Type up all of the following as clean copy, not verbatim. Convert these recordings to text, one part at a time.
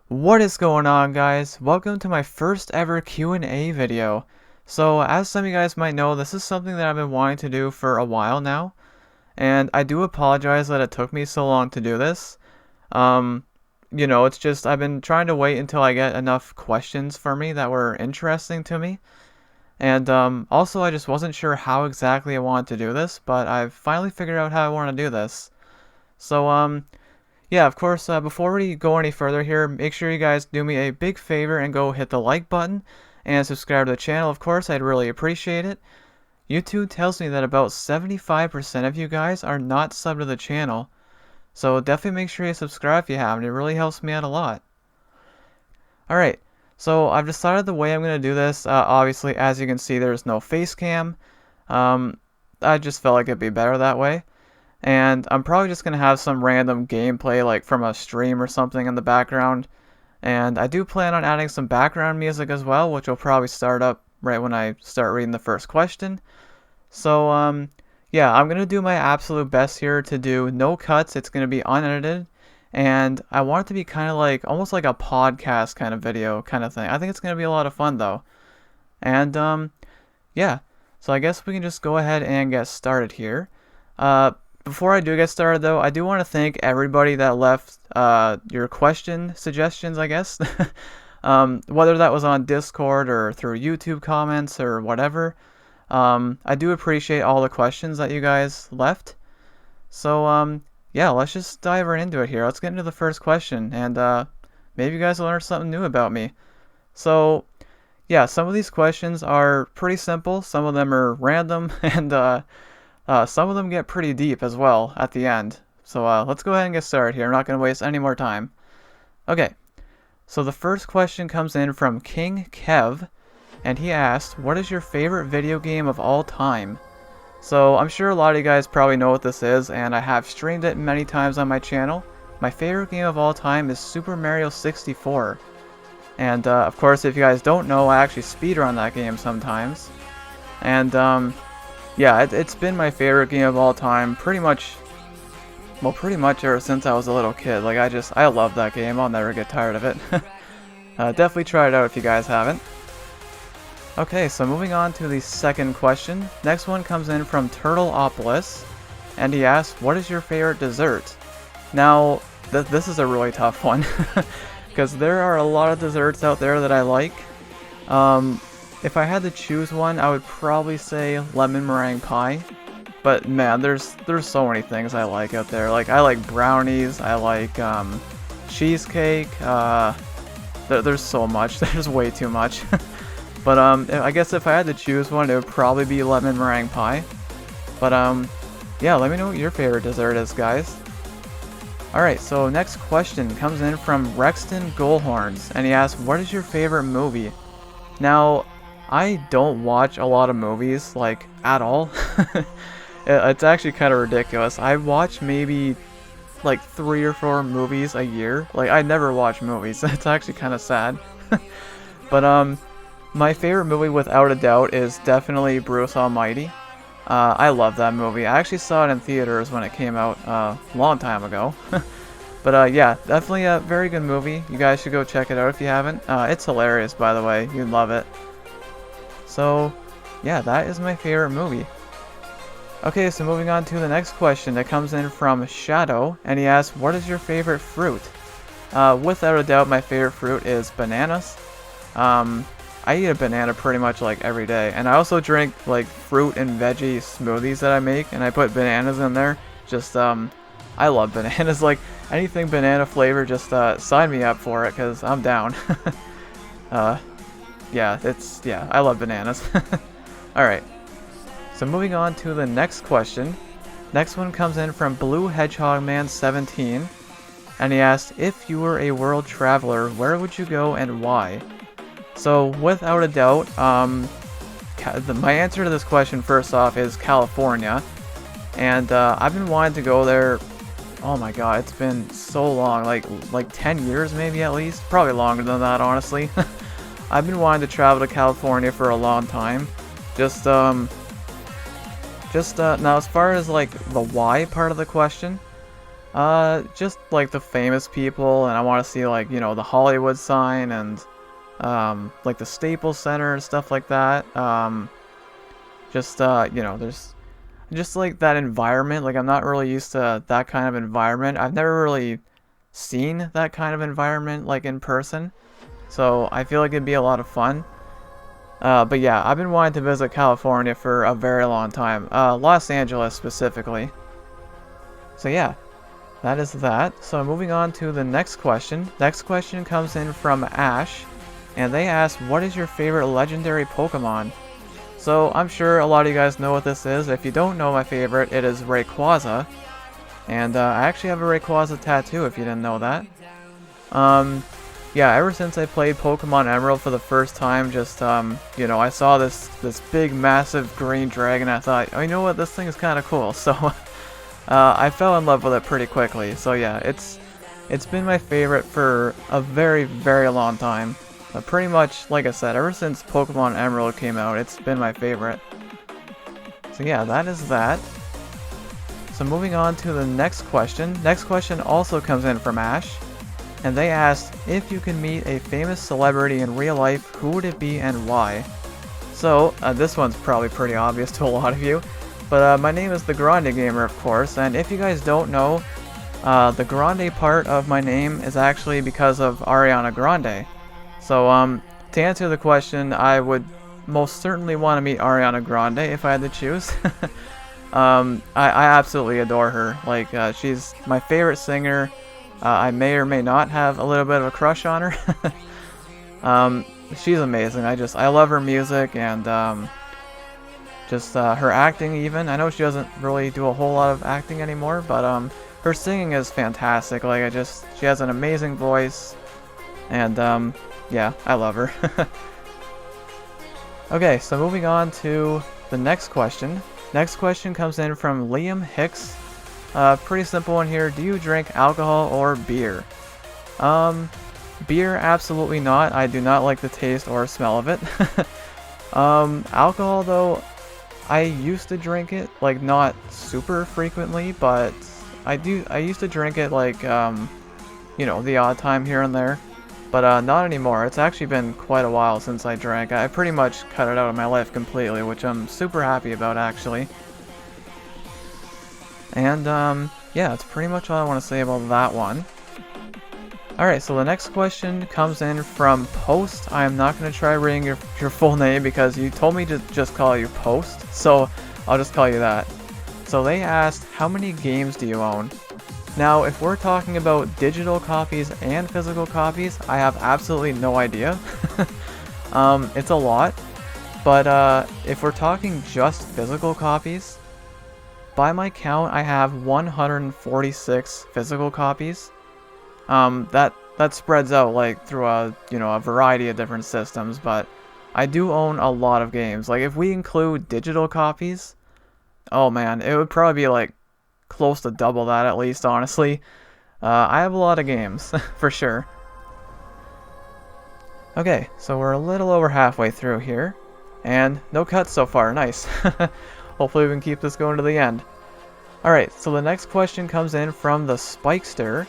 What is going on, guys? Welcome to my first ever Q&A video. So as some of you guys might know, this is something that I've been wanting to do for a while now, and I do apologize that it took me so long to do this. Um, it's just I've been trying to wait until I get enough questions for me that were interesting to me. And also I just wasn't sure how exactly I wanted to do this, but I've finally figured out how I want to do this. So yeah, of course, before we go any further here, make sure you guys do me a big favor and go hit the like button and subscribe to the channel. Of course, I'd really appreciate it. YouTube tells me that about 75% of you guys are not subbed to the channel, so definitely make sure you subscribe if you haven't. It really helps me out a lot. Alright, so I've decided the way I'm going to do this. Obviously, as you can see, there's no face cam. I just felt like it'd be better that way. And I'm probably just going to have some random gameplay like from a stream or something in the background. And I do plan on adding some background music as well, which will probably start up right when I start reading the first question. So yeah, I'm going to do my absolute best here to do no cuts. It's going to be unedited. And I want it to be kind of like, almost like a podcast kind of video kind of thing. I think it's going to be a lot of fun though. And yeah, so I guess we can just go ahead and get started here. Before I do get started though, I do want to thank everybody that left your question suggestions, I guess. Whether that was on Discord or through YouTube comments or whatever. I do appreciate all the questions that you guys left. So yeah, let's just dive right into it here. Let's get into the first question, and maybe you guys will learn something new about me. So yeah, some of these questions are pretty simple. Some of them are random, and some of them get pretty deep as well at the end. So let's go ahead and get started here. I'm not going to waste any more time. Okay, so the first question comes in from King Kev, and he asked, what is your favorite video game of all time? So I'm sure a lot of you guys probably know what this is, and I have streamed it many times on my channel. My favorite game of all time is Super Mario 64. And of course, if you guys don't know, I actually speedrun that game sometimes. And yeah, it's been my favorite game of all time, pretty much ever since I was a little kid. Like, I love that game. I'll never get tired of it. Definitely try it out if you guys haven't. Okay, so moving on to the second question. Next one comes in from Turtleopolis, and he asks, what is your favorite dessert? Now, this is a really tough one, because there are a lot of desserts out there that I like. If I had to choose one, I would probably say lemon meringue pie. But man, there's so many things I like out there. Like, I like brownies, I like cheesecake. There's so much. There's way too much. But I guess if I had to choose one, it would probably be lemon meringue pie. But yeah, let me know what your favorite dessert is, guys. Alright, so next question comes in from Rexton Goalhorns, and he asks, what is your favorite movie? Now, I don't watch a lot of movies, like, at all. It's actually kind of ridiculous. I watch maybe, like, 3 or 4 movies a year. Like, I never watch movies. It's actually kind of sad. But, my favorite movie, without a doubt, is definitely Bruce Almighty. I love that movie. I actually saw it in theaters when it came out a long time ago. But yeah, definitely a very good movie. You guys should go check it out if you haven't. It's hilarious, by the way. You'd love it. So, yeah, that is my favorite movie. Okay, so moving on to the next question that comes in from Shadow, and he asks, what is your favorite fruit? Without a doubt, my favorite fruit is bananas. I eat a banana pretty much like every day, and I also drink like fruit and veggie smoothies that I make, and I put bananas in there. Just, I love bananas. Like, anything banana flavor, just sign me up for it, because I'm down. Yeah, I love bananas. Alright, so moving on to the next question. Next one comes in from Blue Hedgehog Man 17, and he asked, if you were a world traveler, where would you go and why? So, without a doubt, my answer to this question, first off, is California. And I've been wanting to go there, oh my god, it's been so long, like 10 years maybe at least. Probably longer than that, honestly. I've been wanting to travel to California for a long time. Now as far as like the why part of the question, Just like the famous people, and I want to see like, you know, the Hollywood sign and like the Staples Center and stuff like that. Just you know, there's just like that environment. Like I'm not really used to that kind of environment. I've never really seen that kind of environment like in person. So I feel like it'd be a lot of fun. But yeah, I've been wanting to visit California for a very long time. Los Angeles specifically. So yeah, that is that. So moving on to the next question. Next question comes in from Ash, and they ask, what is your favorite legendary Pokemon? So I'm sure a lot of you guys know what this is. If you don't know my favorite, it is Rayquaza. And I actually have a Rayquaza tattoo if you didn't know that. Yeah, ever since I played Pokemon Emerald for the first time, just, you know, I saw this big, massive green dragon, and I thought, oh, you know what, this thing is kind of cool, so, I fell in love with it pretty quickly, so yeah, it's been my favorite for a very, very long time. Pretty much, like I said, ever since Pokemon Emerald came out, it's been my favorite. So yeah, that is that. So moving on to the next question. Next question also comes in from Ash. And they asked, if you could meet a famous celebrity in real life, who would it be and why? So, this one's probably pretty obvious to a lot of you, but my name is The Grande Gamer, of course, and if you guys don't know, the Grande part of my name is actually because of Ariana Grande. So, to answer the question, I would most certainly want to meet Ariana Grande if I had to choose. I absolutely adore her. Like, she's my favorite singer. I may or may not have a little bit of a crush on her. She's amazing. I love her music and just her acting even. I know she doesn't really do a whole lot of acting anymore, but her singing is fantastic. Like she has an amazing voice, and yeah, I love her. Okay, so moving on to the next question. Next question comes in from Liam Hicks. Pretty simple one here. Do you drink alcohol or beer? Beer, absolutely not. I do not like the taste or smell of it. Alcohol though, I used to drink it, like not super frequently, but I used to drink it like, you know, the odd time here and there. But not anymore. It's actually been quite a while since I drank. I pretty much cut it out of my life completely, which I'm super happy about actually. And, yeah, that's pretty much all I want to say about that one. Alright, so the next question comes in from Post. I am not going to try reading your full name because you told me to just call you Post, so I'll just call you that. So they asked, how many games do you own? Now, if we're talking about digital copies and physical copies, I have absolutely no idea. It's a lot, but if we're talking just physical copies, by my count, I have 146 physical copies. That spreads out like through a variety of different systems, but I do own a lot of games. Like if we include digital copies, oh man, it would probably be like close to double that at least, honestly. I have a lot of games for sure. Okay, so we're a little over halfway through here, and no cuts so far. Nice. Hopefully we can keep this going to the end. Alright, so the next question comes in from the Spikester,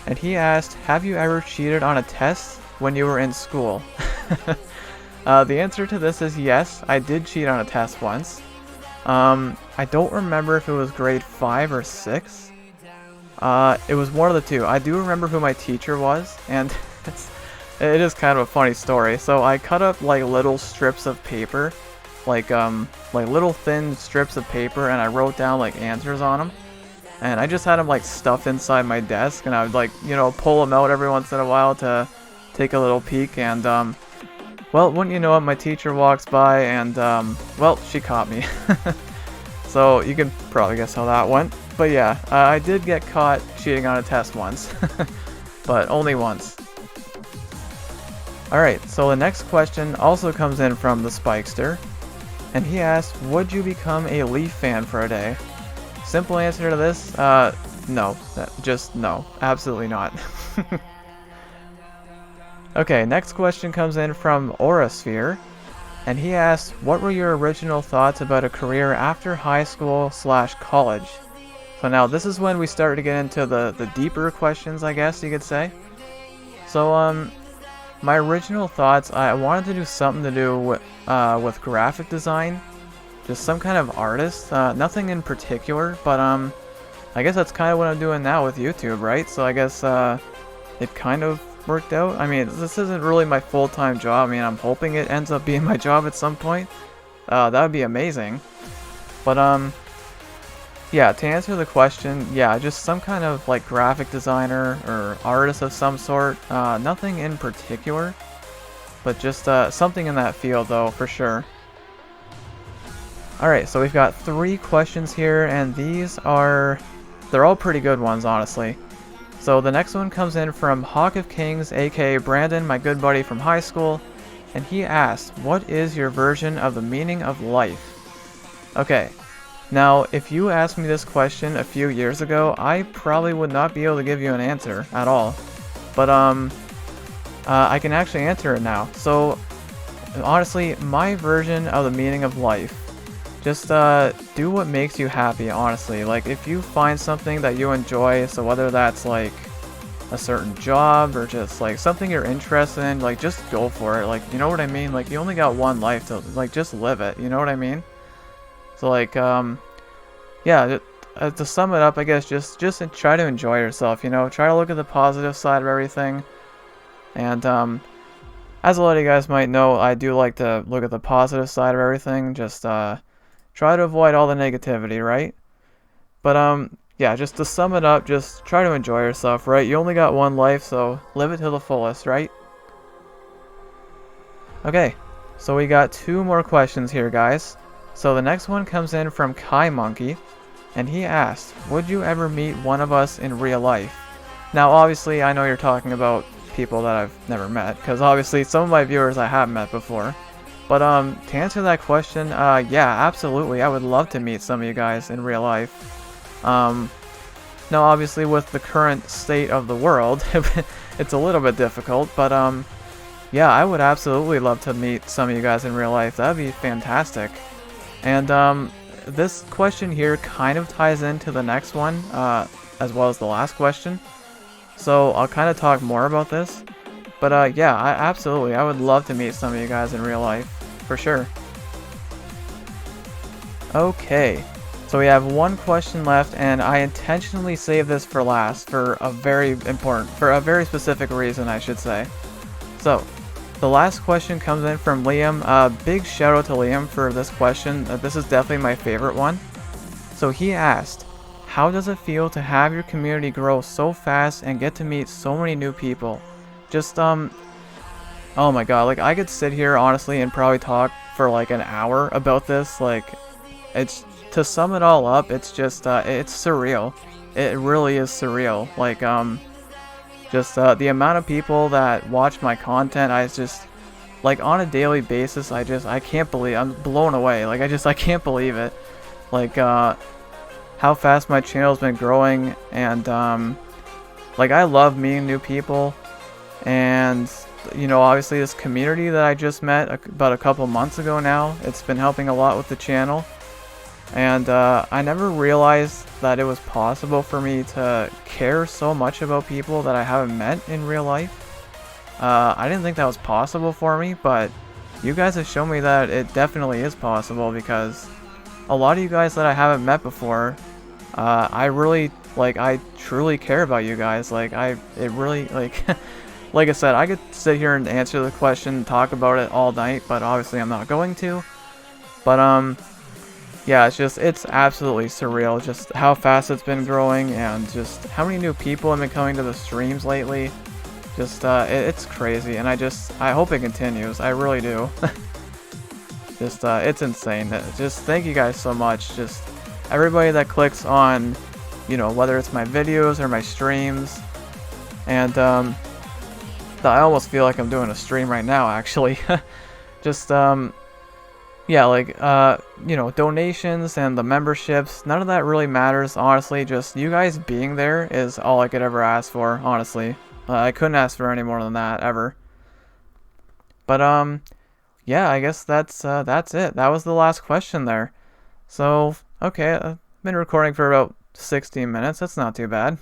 and he asked, have you ever cheated on a test when you were in school? The answer to this is yes, I did cheat on a test once. I don't remember if it was grade 5 or 6. It was one of the two. I do remember who my teacher was, and it is kind of a funny story. So I cut up like little strips of paper, like little thin strips of paper, and I wrote down like answers on them. And I just had them like stuffed inside my desk, and I would like, you know, pull them out every once in a while to take a little peek. And well, wouldn't you know it, my teacher walks by, and well, she caught me. So you can probably guess how that went. But yeah, I did get caught cheating on a test once, but only once. Alright, so the next question also comes in from the Spikester, and he asked, would you become a Leaf fan for a day? Simple answer to this, no. Just no. Absolutely not. Okay, next question comes in from Aurasphere, and he asked, what were your original thoughts about a career after high school / college? So now this is when we start to get into the deeper questions, I guess you could say. So my original thoughts, I wanted to do something to do with graphic design, just some kind of artist, nothing in particular, but I guess that's kind of what I'm doing now with YouTube, right? So I guess it kind of worked out. I mean, this isn't really my full-time job. I mean, I'm hoping it ends up being my job at some point. That would be amazing. But yeah, to answer the question, yeah, just some kind of like graphic designer or artist of some sort. Nothing in particular, but just something in that field though, for sure. Alright, so we've got 3 questions here, and they're all pretty good ones, honestly. So the next one comes in from Hawk of Kings, aka Brandon, my good buddy from high school, and he asked, what is your version of the meaning of life? Okay, now if you asked me this question a few years ago, I probably would not be able to give you an answer at all. But I can actually answer it now. So honestly, my version of the meaning of life, just do what makes you happy, honestly. Like, if you find something that you enjoy, so whether that's like a certain job or just like something you're interested in, like just go for it. Like, you know what I mean? Like, you only got one life to, like, just live it, you know what I mean? So like, yeah, to sum it up, I guess just try to enjoy yourself, you know? Try to look at the positive side of everything. And as a lot of you guys might know, I do like to look at the positive side of everything. Just try to avoid all the negativity, right? But yeah, just to sum it up, just try to enjoy yourself, right? You only got one life, so live it to the fullest, right? Okay, so we got 2 more questions here, guys. So the next one comes in from Kai Monkey, and he asked, would you ever meet one of us in real life? Now, obviously, I know you're talking about people that I've never met, because obviously some of my viewers I have met before. But to answer that question, yeah, absolutely, I would love to meet some of you guys in real life. Now obviously with the current state of the world, it's a little bit difficult, but yeah, I would absolutely love to meet some of you guys in real life. That'd be fantastic. And this question here kind of ties into the next one, as well as the last question. So I'll kind of talk more about this. But yeah, I would love to meet some of you guys in real life, for sure. Okay, so we have 1 question left, and I intentionally saved this for last for a very specific reason, I should say. So, the last question comes in from Liam. Big shout out to Liam for this question. This is definitely my favorite one. So he asked, how does it feel to have your community grow so fast and get to meet so many new people? Just, oh my god, like, I could sit here, honestly, and probably talk for, like, an hour about this. Like, it's, to sum it all up, it's just, it's surreal. It really is surreal. Like, just, the amount of people that watch my content, I just, like, on a daily basis, I can't believe, I'm blown away. Like, I can't believe it. Like, how fast my channel's been growing, and, like, I love meeting new people. And, you know, obviously this community that I just met about a couple months ago now, it's been helping a lot with the channel. And I never realized that it was possible for me to care so much about people that I haven't met in real life. I didn't think that was possible for me, but you guys have shown me that it definitely is possible, because a lot of you guys that I haven't met before, I truly care about you guys. Like, it really, like, like I said, I could sit here and answer the question and talk about it all night, but obviously I'm not going to. But, yeah, it's absolutely surreal, just how fast it's been growing, and just how many new people have been coming to the streams lately. Just, it's crazy, and I hope it continues. I really do. Just, it's insane. Just thank you guys so much. Just everybody that clicks on, you know, whether it's my videos or my streams. And, I almost feel like I'm doing a stream right now, actually. Just, yeah, like, you know, donations and the memberships, none of that really matters, honestly. Just you guys being there is all I could ever ask for, honestly. I couldn't ask for any more than that, ever. But, yeah, I guess that's it. That was the last question there. So, okay, I've been recording for about 16 minutes. That's not too bad.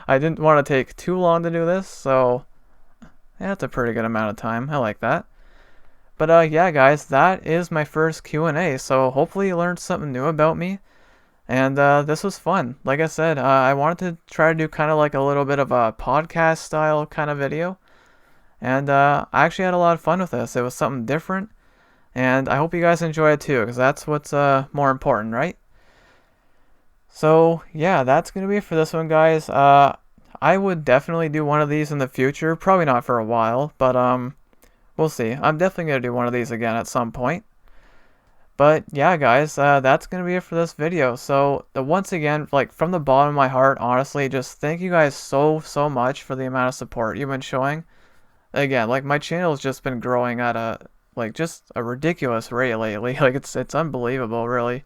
I didn't want to take too long to do this, so yeah, that's a pretty good amount of time. I like that. But yeah, guys, that is my first Q&A. So hopefully you learned something new about me. And this was fun. Like I said, I wanted to try to do kind of like a little bit of a podcast style kind of video. And I actually had a lot of fun with this. It was something different. And I hope you guys enjoy it too, because that's what's more important, right? So yeah, that's going to be it for this one, guys. I would definitely do one of these in the future. Probably not for a while, but we'll see. I'm definitely going to do one of these again at some point. But yeah, guys, that's going to be it for this video. So once again, like from the bottom of my heart, honestly, just thank you guys so much for the amount of support you've been showing. Again, like my channel has just been growing at just a ridiculous rate lately. Like it's unbelievable, really.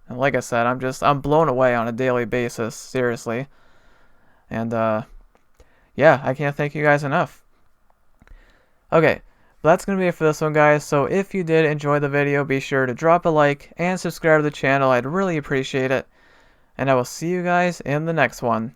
And like I said, I'm blown away on a daily basis, seriously. And yeah, I can't thank you guys enough. Okay, that's going to be it for this one, guys. So if you did enjoy the video, be sure to drop a like and subscribe to the channel. I'd really appreciate it. And I will see you guys in the next one.